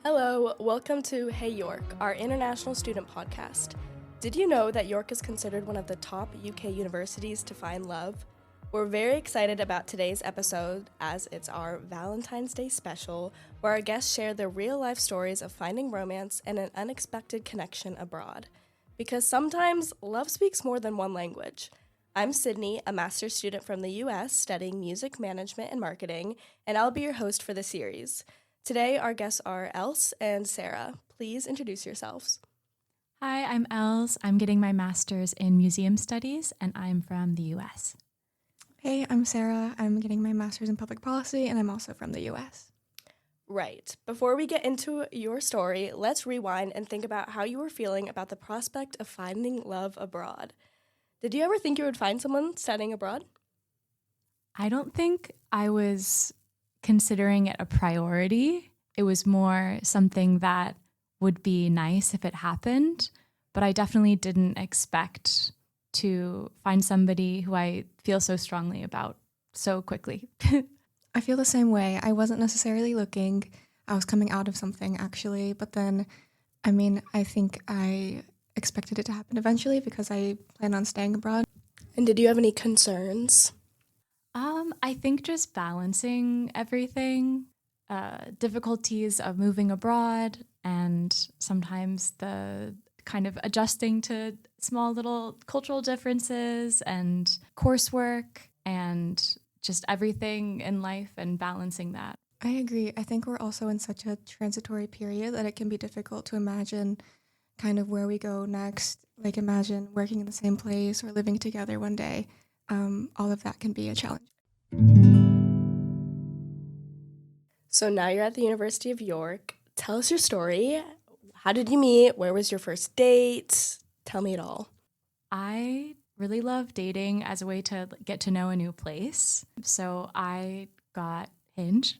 Hello, welcome to Hey York, our international student podcast. Did you know that York is considered one of the top UK universities to find love? We're very excited about today's episode as it's our Valentine's Day special, where our guests share their real-life stories of finding romance and an unexpected connection abroad. Because sometimes love speaks more than one language. I'm Sydney, a master's student from the US studying music management and marketing, and I'll be your host for the series. Today, our guests are Els and Sarah. Please introduce yourselves. Hi, I'm Els. I'm getting my master's in museum studies, and I'm from the US. Hey, I'm Sarah. I'm getting my master's in public policy, and I'm also from the US. Right. Before we get into your story, let's rewind and think about how you were feeling about the prospect of finding love abroad. Did you ever think you would find someone studying abroad? I don't think I was considering it a priority. It was more something that would be nice if it happened, but I definitely didn't expect to find somebody who I feel so strongly about so quickly. I feel the same way. I wasn't necessarily looking. I was coming out of something, actually, but then, I think I expected it to happen eventually because I plan on staying abroad. And did you have any concerns? I think just balancing everything, difficulties of moving abroad, and sometimes the kind of adjusting to small little cultural differences and coursework and just everything in life and balancing that. I agree. I think we're also in such a transitory period that it can be difficult to imagine kind of where we go next. Like imagine working in the same place or living together one day. All of that can be a challenge. So now you're at the University of York. Tell us your story. How did you meet? Where was your first date? Tell me it all. I really love dating as a way to get to know a new place. So I got Hinge,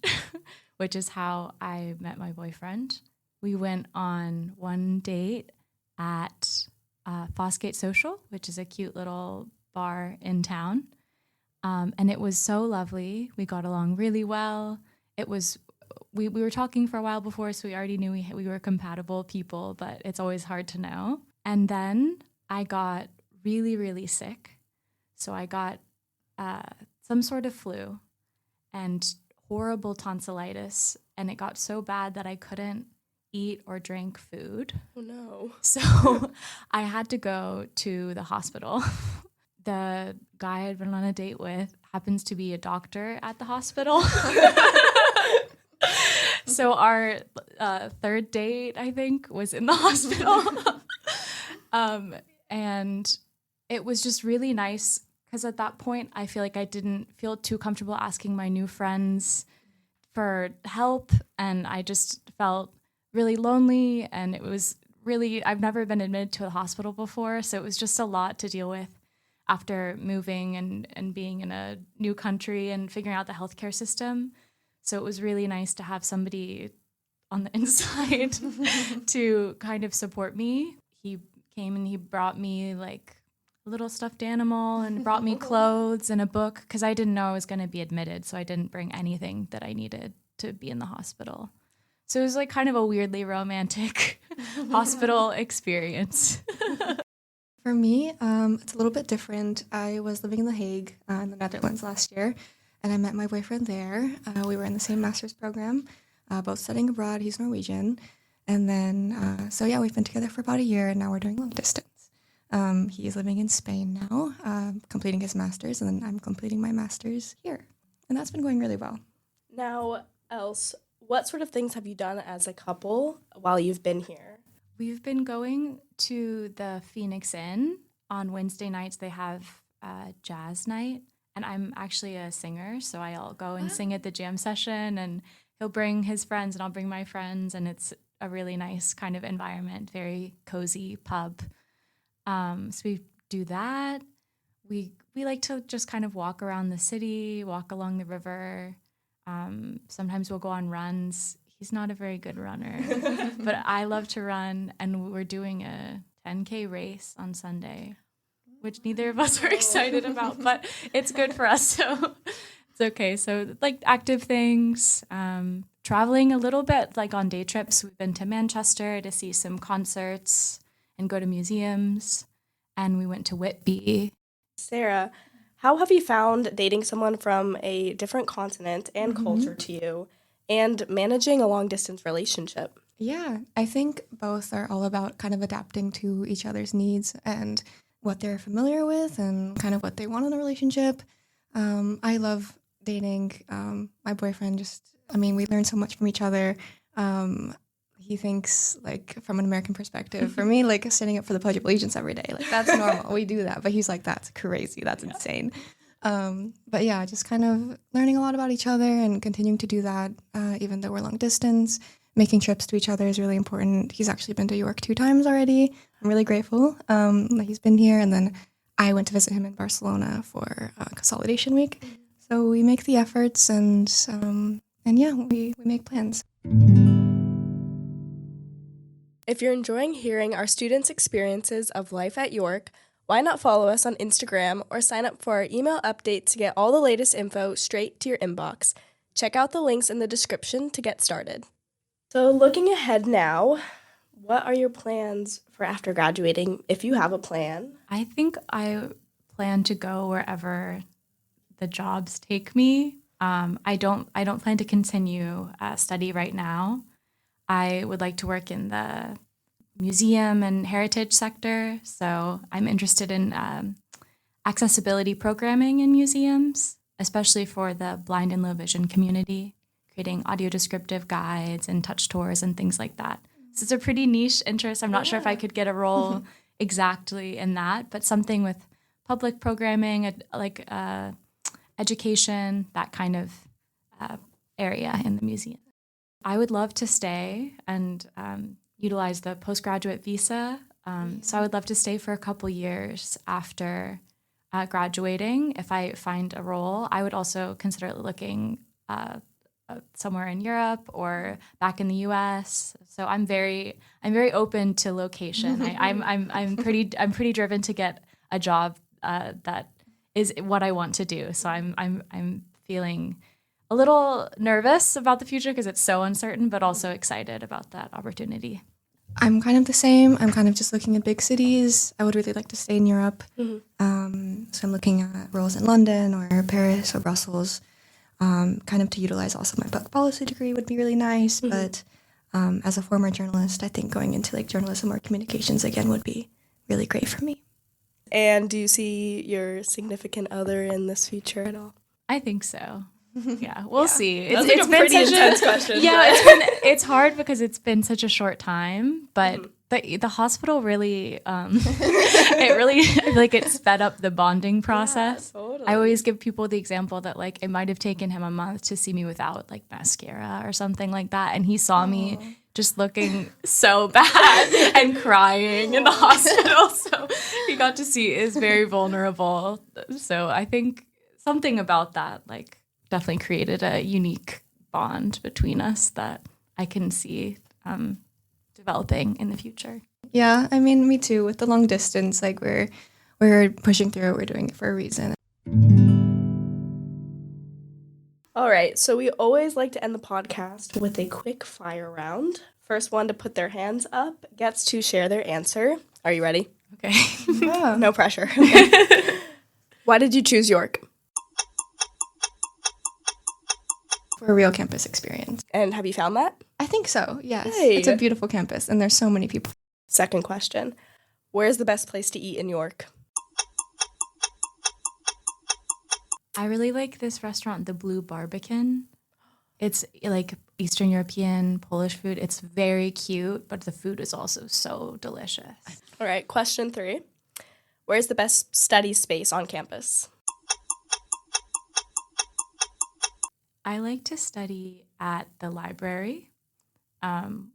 which is how I met my boyfriend. We went on one date at Fosgate Social, which is a cute little bar in town. And it was so lovely. We got along really well. We were talking for a while before, so we already knew we were compatible people, but it's always hard to know. And then I got really, really sick. So I got some sort of flu and horrible tonsillitis, and it got so bad that I couldn't eat or drink food. Oh no. So I had to go to the hospital. The guy I'd been on a date with happens to be a doctor at the hospital. So our third date, I think, was in the hospital. And it was just really nice because at that point, I feel like I didn't feel too comfortable asking my new friends for help. And I just felt really lonely. And it was really, I've never been admitted to a hospital before. So it was just a lot to deal with after moving and being in a new country and figuring out the healthcare system. So it was really nice to have somebody on the inside to kind of support me. He came and he brought me like a little stuffed animal and brought me clothes and a book because I didn't know I was going to be admitted. So I didn't bring anything that I needed to be in the hospital. So it was like kind of a weirdly romantic hospital experience. For me, it's a little bit different. I was living in The Hague in the Netherlands last year, and I met my boyfriend there. We were in the same master's program, both studying abroad. He's Norwegian. And then, we've been together for about a year, and now we're doing long distance. He's living in Spain now, completing his master's, and then I'm completing my master's here. And that's been going really well. Now, Els, what sort of things have you done as a couple while you've been here? We've been going to the Phoenix Inn. On Wednesday nights, they have jazz night. And I'm actually a singer, so I'll go and sing at the jam session. And he'll bring his friends, and I'll bring my friends. And it's a really nice kind of environment, very cozy pub. So we do that. We like to just kind of walk around the city, walk along the river. Sometimes we'll go on runs. He's not a very good runner, but I love to run, and we're doing a 10K race on Sunday, which neither of us are excited about, but it's good for us, so It's okay. So like active things, traveling a little bit, like on day trips. We've been to Manchester to see some concerts and go to museums. And we went to Whitby. Sarah, how have you found dating someone from a different continent and culture to you and managing a long distance relationship? Yeah, I think both are all about kind of adapting to each other's needs and what they're familiar with and kind of what they want in a relationship. I love dating. My boyfriend we learn so much from each other. He thinks, like, from an American perspective, for me, like, standing up for the Pledge of Allegiance every day, like, that's normal. We do that. But he's like, that's crazy. That's insane. But yeah, just kind of learning a lot about each other and continuing to do that, even though we're long distance. Making trips to each other is really important. He's actually been to York 2 times already. I'm really grateful that he's been here. And then I went to visit him in Barcelona for Consolidation Week. So we make the efforts and yeah, we make plans. If you're enjoying hearing our students' experiences of life at York, why not follow us on Instagram or sign up for our email update to get all the latest info straight to your inbox. Check out the links in the description to get started. So looking ahead now, what are your plans for after graduating, if you have a plan? I think I plan to go wherever the jobs take me. I don't plan to continue study right now. I would like to work in the museum and heritage sector, so I'm interested in accessibility programming in museums, especially for the blind and low vision community, creating audio descriptive guides and touch tours and things like that. So it's a pretty niche interest. I'm not sure if I could get a role exactly in that, but something with public programming, like education, that kind of area in the museum. I would love to stay and utilize the postgraduate visa. So I would love to stay for a couple years after graduating. If I find a role, I would also consider looking somewhere in Europe or back in the U.S. So I'm very open to location. I'm pretty driven to get a job that is what I want to do. So I'm feeling a little nervous about the future because it's so uncertain, but also excited about that opportunity. I'm kind of the same. I'm kind of just looking at big cities. I would really like to stay in Europe. So I'm looking at roles in London or Paris or Brussels, kind of to utilize also my public policy degree would be really nice. But as a former journalist, I think going into like journalism or communications again would be really great for me. And do you see your significant other in this future at all? I think so. Yeah, we'll see. It's like a pretty intense question. Yeah, it's hard because it's been such a short time, but the hospital really, it really, I feel like it sped up the bonding process. Yeah, totally. I always give people the example that like it might have taken him a month to see me without like mascara or something like that, and he saw me just looking so bad and crying in the hospital. So he got to see is very vulnerable. So I think something about that like definitely created a unique bond between us that I can see developing in the future. Yeah, I mean, me too. With the long distance, like we're pushing through it. We're doing it for a reason. All right, so we always like to end the podcast with a quick fire round. First one to put their hands up gets to share their answer. Are you ready? Okay. Yeah. No pressure. Okay. Why did you choose York? For a real campus experience. And have you found that? I think so, yes. Yay. It's a beautiful campus, and there's so many people. Second question. Where's the best place to eat in York? I really like this restaurant, the Blue Barbican. It's like Eastern European, Polish food. It's very cute, but the food is also so delicious. All right, question 3. Where's the best study space on campus? I like to study at the library,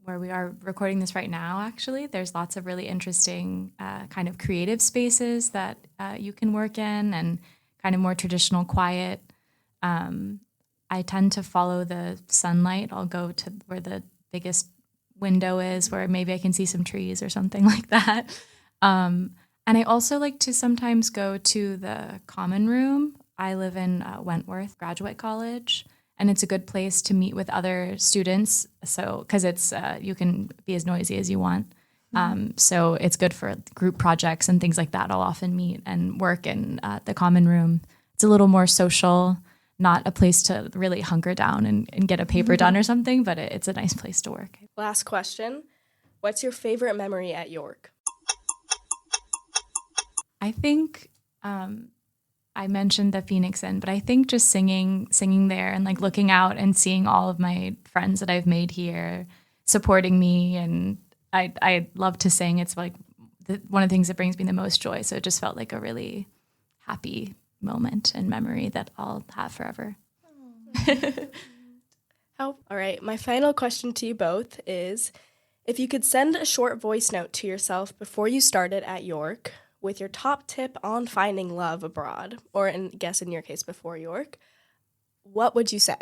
where we are recording this right now, actually. There's lots of really interesting kind of creative spaces that you can work in and kind of more traditional quiet. I tend to follow the sunlight. I'll go to where the biggest window is, where maybe I can see some trees or something like that. And I also like to sometimes go to the common room I live in Wentworth Graduate College, and it's a good place to meet with other students. So, because it's you can be as noisy as you want. So it's good for group projects and things like that. I'll often meet and work in the common room. It's a little more social, not a place to really hunker down and get a paper done or something, but it's a nice place to work. Last question. What's your favorite memory at York? I think I mentioned the Phoenix Inn, but I think just singing there and like looking out and seeing all of my friends that I've made here supporting me, and I love to sing. It's like one of the things that brings me the most joy. So it just felt like a really happy moment and memory that I'll have forever. All right. My final question to you both is, if you could send a short voice note to yourself before you started at York with your top tip on finding love abroad, or in your case before York, what would you say?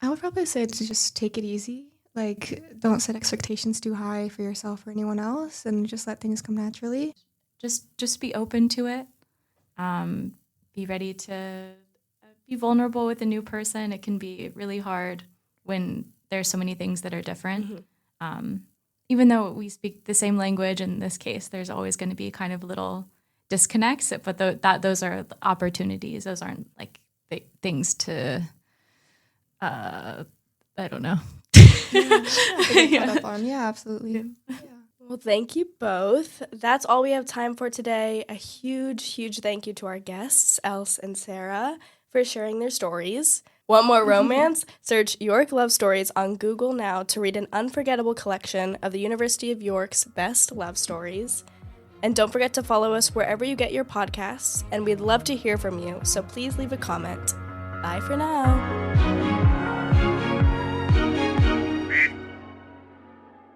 I would probably say to just take it easy. Like, don't set expectations too high for yourself or anyone else, and just let things come naturally. Just be open to it. Be ready to be vulnerable with a new person. It can be really hard when there's so many things that are different. Even though we speak the same language in this case, there's always going to be kind of little disconnects. But those are opportunities. Those aren't like things to, I don't know. Yeah, absolutely. Yeah. Well, thank you both. That's all we have time for today. A huge, huge thank you to our guests, Else and Sarah, for sharing their stories. Want more romance? Search York Love Stories on Google now to read an unforgettable collection of the University of York's best love stories. And don't forget to follow us wherever you get your podcasts, and we'd love to hear from you, so please leave a comment. Bye for now.